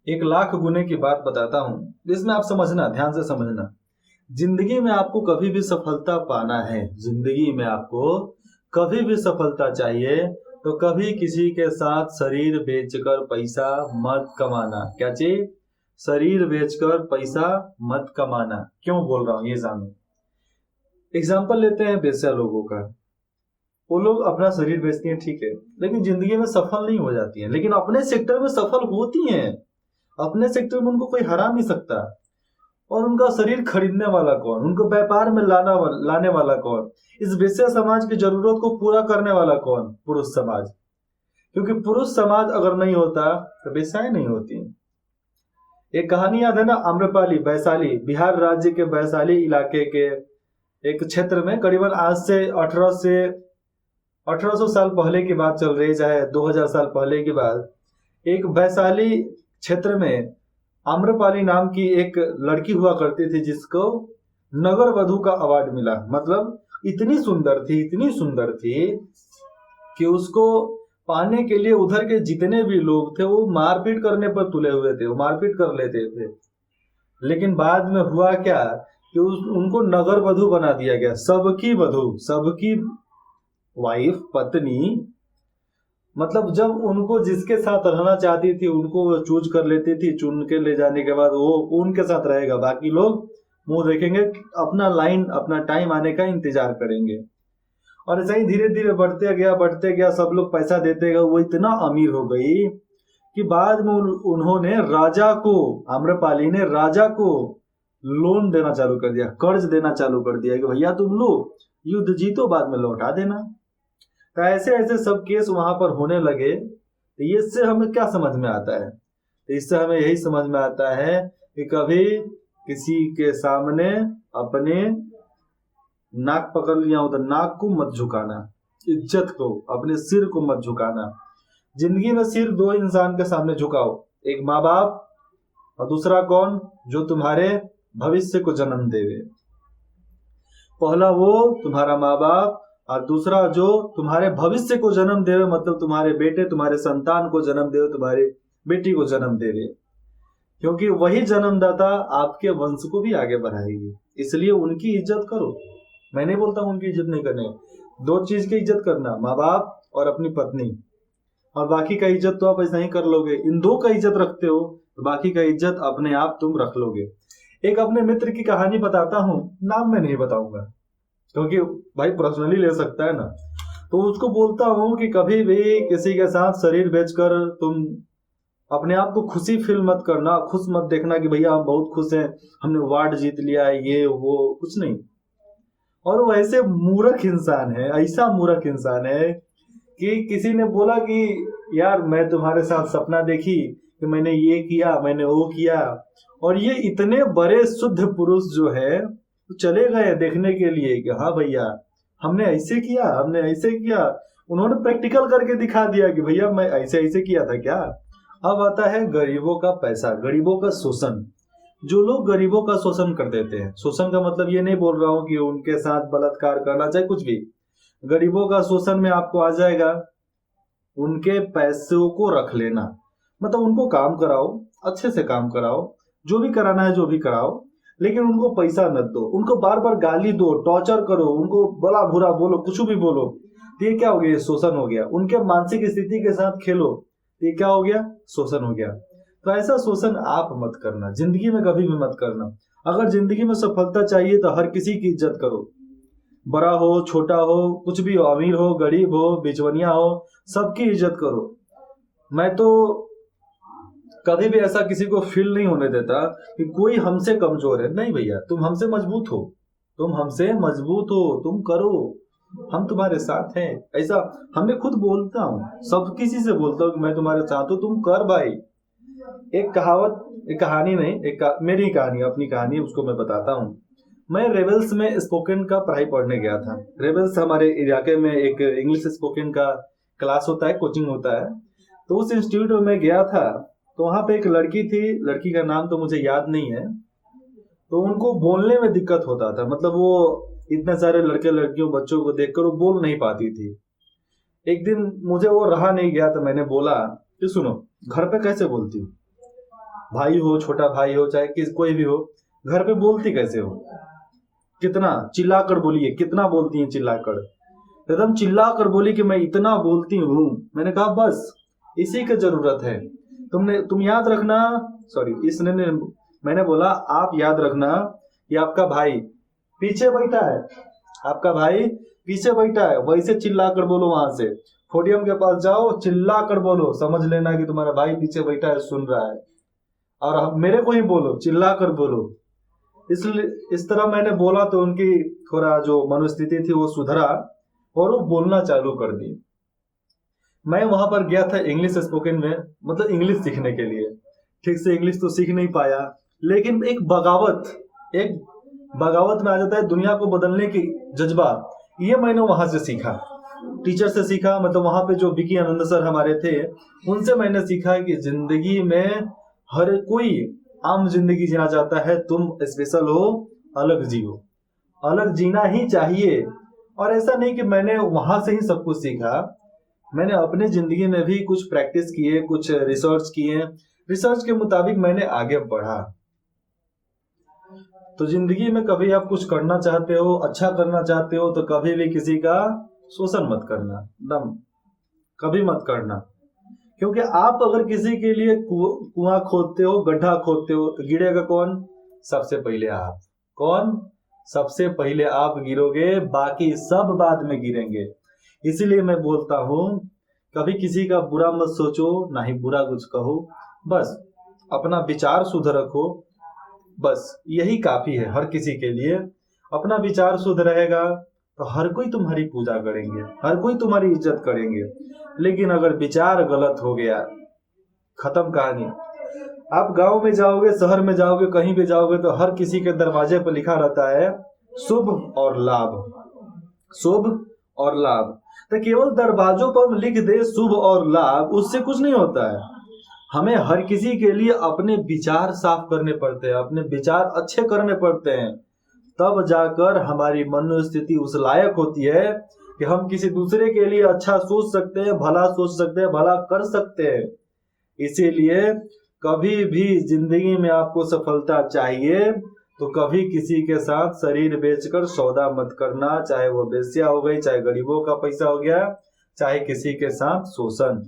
एक लाख गुने की बात बताता हूँ, जिसमें आप समझना, ध्यान से समझना। जिंदगी में आपको कभी भी सफलता पाना है, जिंदगी में आपको कभी भी सफलता चाहिए, तो कभी किसी के साथ शरीर बेचकर पैसा मत कमाना। क्या चीज? शरीर बेचकर पैसा मत कमाना। क्यों बोल रहा हूँ ये जानो। एग्जाम्पल लेते हैं बेश्या लोगों का। वो लोग अपना शरीर बेचती हैं, ठीक है, लेकिन जिंदगी में सफल नहीं हो जाती हैं, लेकिन अपने सेक्टर में सफल होती हैं। अपने सेक्टर में उनको कोई हरा नहीं सकता। और उनका शरीर खरीदने वाला कौन, उनको व्यापार में लाने वाला कौन, इस वेश्या समाज की जरूरत को पूरा करने वाला कौन? पुरुष समाज। क्योंकि पुरुष समाज अगर नहीं होता तो वेश्याएं नहीं होती। एक कहानी याद है ना, आम्रपाली, वैशाली, बिहार राज्य के वैशाली इलाके के एक क्षेत्र में, करीबन आज से 1800 साल पहले की बात चल रही, चाहे 2000 साल पहले की बात। एक वैशाली क्षेत्र में आम्रपाली नाम की एक लड़की हुआ करती थी, जिसको नगर वधु का अवार्ड मिला। मतलब इतनी सुंदर थी, इतनी सुंदर थी कि उसको पाने के लिए उधर के जितने भी लोग थे वो मारपीट करने पर तुले हुए थे, वो मारपीट कर लेते थे। लेकिन बाद में हुआ क्या कि उनको नगर वधु बना दिया गया, सबकी वधु, सबकी वाइफ, पत्नी। मतलब जब उनको जिसके साथ रहना चाहती थी उनको वो चूज कर लेती थी, चुन के ले जाने के बाद वो उनके साथ रहेगा, बाकी लोग मुंह देखेंगे, अपना लाइन, अपना टाइम आने का इंतजार करेंगे। और ऐसा ही धीरे धीरे बढ़ते गया, सब लोग पैसा देते गए, वो इतना अमीर हो गई कि बाद में उन्होंने राजा को, आम्रपाली ने राजा को लोन देना चालू कर दिया, कर्ज देना चालू कर दिया कि भैया तुम लो, युद्ध जीतो, बाद में लौटा देना। तो ऐसे ऐसे सब केस वहां पर होने लगे। तो ये इससे हमें क्या समझ में आता है? तो इससे हमें यही समझ में आता है कि कभी किसी के सामने अपने नाक पकड़ लिया हो तो नाक को मत झुकाना, इज्जत को, अपने सिर को मत झुकाना। जिंदगी में सिर्फ दो इंसान के सामने झुकाओ, एक माँ बाप और दूसरा कौन? जो तुम्हारे भविष्य को जन्म देवे। पहला वो तुम्हारा माँ बाप, और दूसरा जो तुम्हारे भविष्य को जन्म देवे, मतलब तुम्हारे बेटे, तुम्हारे संतान को जन्म देवे, तुम्हारी बेटी को जन्म देवे। क्योंकि वही जन्मदाता आपके वंश को भी आगे बढ़ाएगी, इसलिए उनकी इज्जत करो। मैं नहीं बोलता हूं उनकी इज्जत नहीं करने, दो चीज की इज्जत करना, माँ बाप और अपनी पत्नी, और बाकी का इज्जत तो आप ऐसा ही कर लोगे। इन दो का इज्जत रखते हो तो बाकी का इज्जत अपने आप तुम रख लोगे। एक अपने मित्र की कहानी बताता हूँ, नाम मैं नहीं बताऊंगा क्योंकि भाई पर्सनली ले सकता है ना। तो उसको बोलता हूँ कि कभी भी किसी के साथ शरीर बेचकर तुम अपने आप को खुशी फील मत करना, खुश मत देखना कि भैया हम बहुत खुश हैं, हमने अवार्ड जीत लिया है, ये वो, कुछ नहीं। और वो ऐसे मूर्ख इंसान है, ऐसा मूर्ख इंसान है कि किसी ने बोला कि यार मैं तुम्हारे साथ सपना देखी कि मैंने ये किया, मैंने वो किया, और ये इतने बड़े शुद्ध पुरुष जो है चले गए देखने के लिए कि हाँ भैया हमने ऐसे किया, हमने ऐसे किया। उन्होंने प्रैक्टिकल करके दिखा दिया कि भैया मैं ऐसे ऐसे किया था क्या। अब आता है गरीबों का पैसा, गरीबों का शोषण। जो लोग गरीबों का शोषण कर देते हैं, शोषण का मतलब ये नहीं बोल रहा हूँ कि उनके साथ बलात्कार करना, चाहे कुछ भी, गरीबों का शोषण में आपको आ जाएगा उनके पैसों को रख लेना। मतलब उनको काम कराओ, अच्छे से काम कराओ, जो भी कराना है जो भी कराओ, लेकिन उनको पैसा मत दो, उनको बार बार गाली दो, टॉर्चर करो, उनको भला बुरा बोलो, कुछ भी बोलो। तो ये क्या हो गया? शोषण हो गया। उनके मानसिक स्थिति के साथ खेलो, तो ये क्या हो गया? शोषण हो गया। तो ऐसा शोषण आप मत करना, जिंदगी में कभी भी मत करना। अगर जिंदगी में सफलता चाहिए तो हर किसी की इज्जत करो, बड़ा हो छोटा हो, कुछ भी हो, अमीर हो गरीब हो बिचवनिया हो, सबकी इज्जत करो। मैं तो कभी भी ऐसा किसी को फील नहीं होने देता कि कोई हमसे कमजोर है। नहीं भैया, तुम हमसे मजबूत हो, तुम हमसे मजबूत हो, तुम करो, हम तुम्हारे साथ हैं। ऐसा हमें खुद बोलता हूँ, सब किसी से बोलता हूँ कि मैं तुम्हारे साथ हूँ, तुम कर भाई। एक कहावत, एक कहानी नहीं, मेरी कहानी, अपनी कहानी, उसको मैं बताता हूँ। मैं रेवल्स में स्पोकन का पढ़ाई पढ़ने गया था। रेवल्स हमारे इलाके में एक इंग्लिश स्पोकन का क्लास होता है, कोचिंग होता है। तो उस इंस्टीट्यूट में मैं गया था। तो वहां पे एक लड़की थी, लड़की का नाम तो मुझे याद नहीं है। तो उनको बोलने में दिक्कत होता था, मतलब वो इतने सारे लड़के लड़कियों बच्चों को देखकर वो बोल नहीं पाती थी। एक दिन मुझे वो रहा नहीं गया, तो मैंने बोला कि सुनो, घर पे कैसे बोलती हूँ? भाई हो, छोटा भाई हो, चाहे किस कोई भी हो, घर पे बोलती कैसे हो? कितना चिल्लाकर बोलिए, कितना बोलती हैं चिल्लाकर? एकदम चिल्लाकर बोली कि मैं इतना बोलती हूँ। मैंने कहा बस इसी की जरूरत है। तुम याद रखना, सॉरी इसने ने, मैंने बोला आप याद रखना कि आपका भाई पीछे बैठा है, आपका भाई पीछे बैठा है, वैसे चिल्ला कर बोलो, वहां से पोडियम के पास जाओ, चिल्ला कर बोलो, समझ लेना कि तुम्हारा भाई पीछे बैठा है, सुन रहा है। और मेरे को ही बोलो, चिल्ला कर बोलो। इसलिए इस तरह मैंने बोला तो उनकी थोड़ा जो मनोस्थिति थी वो सुधरा और वो बोलना चालू कर दी। मैं वहां पर गया था इंग्लिश स्पोकन में, मतलब इंग्लिश सीखने के लिए। ठीक से इंग्लिश तो सीख नहीं पाया, लेकिन एक बगावत में आ जाता है दुनिया को बदलने की जज्बा, ये मैंने वहां से सीखा, टीचर से सीखा। मतलब वहां पे जो विकी आनंद सर हमारे थे, उनसे मैंने सीखा कि जिंदगी में हर कोई आम जिंदगी जीना चाहता है, तुम स्पेशल हो, अलग जियो, अलग जीना ही चाहिए। और ऐसा नहीं कि मैंने वहां से ही सब कुछ सीखा, मैंने अपने जिंदगी में भी कुछ प्रैक्टिस किए, कुछ रिसर्च किए, रिसर्च के मुताबिक मैंने आगे बढ़ा। तो जिंदगी में कभी आप कुछ करना चाहते हो, अच्छा करना चाहते हो, तो कभी भी किसी का शोषण मत करना, दम कभी मत करना। क्योंकि आप अगर किसी के लिए कुआं खोदते हो, गड्ढा खोदते हो, तो गिरेगा कौन? सबसे पहले आप। कौन? सबसे पहले आप गिरोगे, बाकी सब बाद में गिरेंगे। इसीलिए मैं बोलता हूं, कभी किसी का बुरा मत सोचो, ना ही बुरा कुछ कहो, बस अपना विचार शुद्ध रखो, बस यही काफी है हर किसी के लिए। अपना विचार शुद्ध रहेगा तो हर कोई तुम्हारी पूजा करेंगे, हर कोई तुम्हारी इज्जत करेंगे। लेकिन अगर विचार गलत हो गया, खत्म कहानी। आप गांव में जाओगे, शहर में जाओगे, कहीं भी जाओगे, तो हर किसी के दरवाजे पर लिखा रहता है शुभ और लाभ, शुभ और लाभ। तो केवल दरवाजों पर लिख दे शुभ और लाभ, उससे कुछ नहीं होता है। हमें हर किसी के लिए अपने विचार साफ करने पड़ते हैं, अपने विचार अच्छे करने पड़ते हैं, तब जाकर हमारी मनोस्थिति उस लायक होती है कि हम किसी दूसरे के लिए अच्छा सोच सकते हैं, भला सोच सकते हैं, भला कर सकते हैं। इसीलिए कभी भी जिंदगी में आपको सफलता चाहिए तो कभी किसी के साथ शरीर बेचकर सौदा मत करना, चाहे वो वेश्या हो गई, चाहे गरीबों का पैसा हो गया, चाहे किसी के साथ शोषण।